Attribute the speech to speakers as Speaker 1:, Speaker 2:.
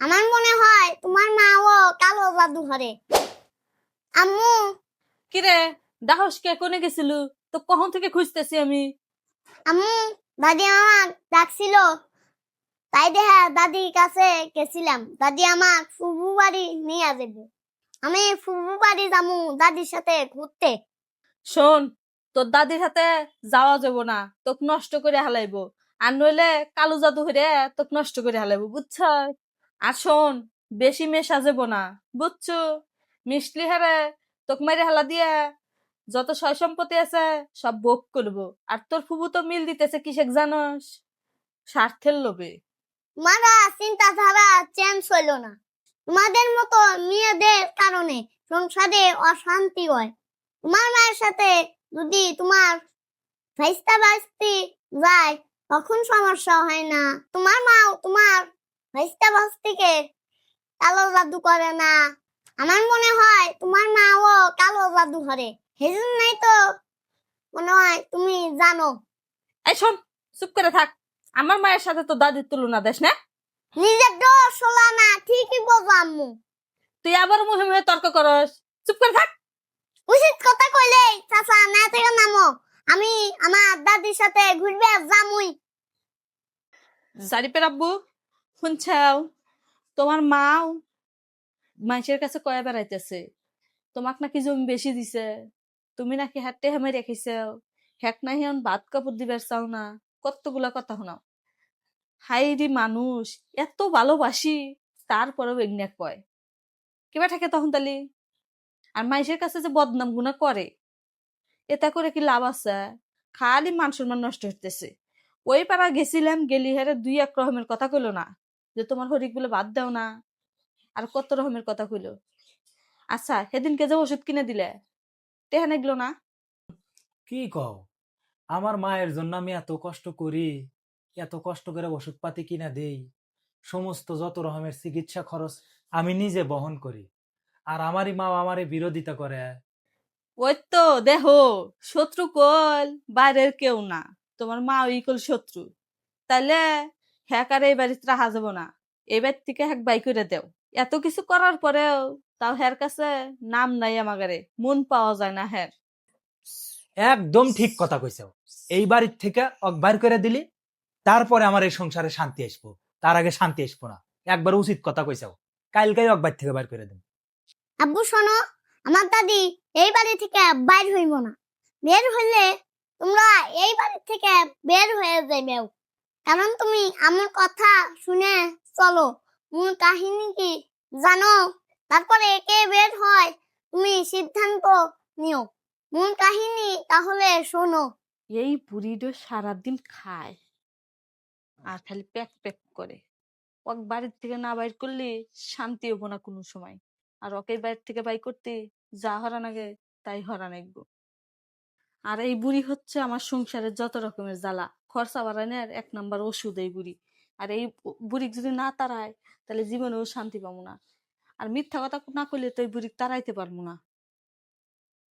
Speaker 1: আমার মনে হয় তোমার মাও কালো জাদু করে। আম্মু,
Speaker 2: কিরে দাহস কে কোনে গেছিল? তো কখন থেকে খুঁজতেছি আমি।
Speaker 1: আম্মু, দাদি আমাক ডাকছিল, তাই দেখা দাদির কাছে গেছিলাম। দাদি আমাক ফুফু বাড়ি নিয়ে যাবে। আমি ফুফু বাড়ি যাবো দাদির সাথে ঘুরতে।
Speaker 2: শোন, তোর দাদির হাতে যাওয়া যাব না, তোক নষ্ট করে হালাইবো। আর নইলে কালো জাদু হইরে তোক নষ্ট করে হালাইবো, বুঝছ? আর শোন, বেশি মেশা যাব না, বুঝছো? মিশলি হারে তোক মাইরে হালা দিয়ে যত সয় সম্পত্তি আছে সব ভোগ করবো। আর তোর ফুবু তো মিল দিতেছে কিসেক জানস? স্বার্থের লোভে।
Speaker 1: তোমারা চিন্তাধারা চেঞ্জ হইল না। তোমাদের মতো মেয়েদের কারণে সংসারে অশান্তি হয়। তোমার মায়ের সাথে যদি তোমার ভাইস্তা ভাস্তি যায় তখন সমস্যা হয় না। তোমার মাও তোমার ভাইস্তা ভাস্তিকে কালো জাদু করে না। আমার মনে হয় তোমার মাও কালো জাদু করে, সেজন্যই তো মনে হয় তুমি জানো।
Speaker 2: এই শোন, চুপ করে থাক। আমার মায়ের সাথে তো দাদির তুলনা দেশ না।
Speaker 1: নিজের দোষ হলো না, ঠিকই বলবো আম্মু।
Speaker 2: তুই আবার মুহে মুহে তর্ক করস। চুপ করে থাক।
Speaker 1: উচিত কথা কইলেই চাচা না থেকে নামো। আমি আমার দাদির সাথে ঘুরবে যামুই।
Speaker 2: জারিপের আব্বু, শুনছাও? তোমার মাও মানুষের কাছে কয়া বেড়াইতেছে তোমাক নাকি জমি বেশি দিছে, তুমি নাকি হাতে হেমে রেখেছ, হেক নাহি এখন ভাত কাপড় দিবার চাও না। কতগুলা কথা শোনাও। হাইরি মানুষ, এত ভালোবাসি, তারপরেও এগনা কয়। কিবা থাকে তখন তালি? আর মানুষের কাছে যে বদনাম গুণা করে, এটা করে কি লাভ আছে? খালি মান সম্মান নষ্ট হইতেছে। ওই পাড়া গেছিলাম, গেলি হারে দুই এক রকমের কথা কইলো না যে তোমার হরিক বলে বাদ দাও না, আর কত রকমের কথা কইলো। আচ্ছা, সেদিনকে যে ওষুধ কিনে দিলে টেহান এগুলো না?
Speaker 3: কি কও? আমার মায়ের জন্য আমি এত কষ্ট করি, এত কষ্ট করে ওষুধপাতি কিনা দেই, সমস্ত যত রকমের চিকিৎসা খরচ আমি নিজে বহন করি, আর আমারই মা আমারে বিরোধিতা করে।
Speaker 2: ওই তো দেহ, শত্রু কল বাইরের কেউ না, তোমার মা ওই কল শত্রু। তাইলে হ্যাকার এই বাড়িতে রাখা যাব না, এবার থেকে হ্যাক বাই করে দেও। এত কিছু করার পরেও তাও হ্যার কাছে নাম নাই, আমাগারে মন পাওয়া যায় না হ্যার।
Speaker 3: একদম ঠিক কথা কইছো। এই বাড়ির থেকে অক বাইর করে দিলি, তারপরে আমার এই সংসারে শান্তি আসবো। তার আগে শান্তি আসবো না। একবার উচিত কথা কইছো। কালকেই অক বাইর থেকে বাইর করে দিন।
Speaker 1: আব্বু শোনো, আমার দাদি এই বাড়ি থেকে বাইর হইব না। বের হইলে তোমরা এই বাড়ি থেকে বের হয়ে যাবে। কারণ তুমি আমার কথা শুনে চলো। মূল কাহিনী কি জানো? তারপরে একে বের হয় তুমি সিদ্ধান্ত নিও। মূল কাহিনী তাহলে শোনো।
Speaker 2: এই বুড়িটা সারাদিন খায় আর খালি প্যাক প্যাক করে। ওক বাড়ির থেকে না বাইর করলে শান্তি হবো না কোনো সময়। আর ওকে বাইরে থেকে বাই করতে যা হরান আগে তাই হরান একবো। আর এই বুড়ি হচ্ছে আমার সংসারের যত রকমের জ্বালা খরচা বাড়ানোর এক নাম্বার ওষুধ এই বুড়ি। আর এই বুড়ি যদি না তাড়ায় তাহলে জীবনেও শান্তি পাবো না। আর মিথ্যা কথা না করলে তো এই বুড়ি তাড়াইতে পারবো না।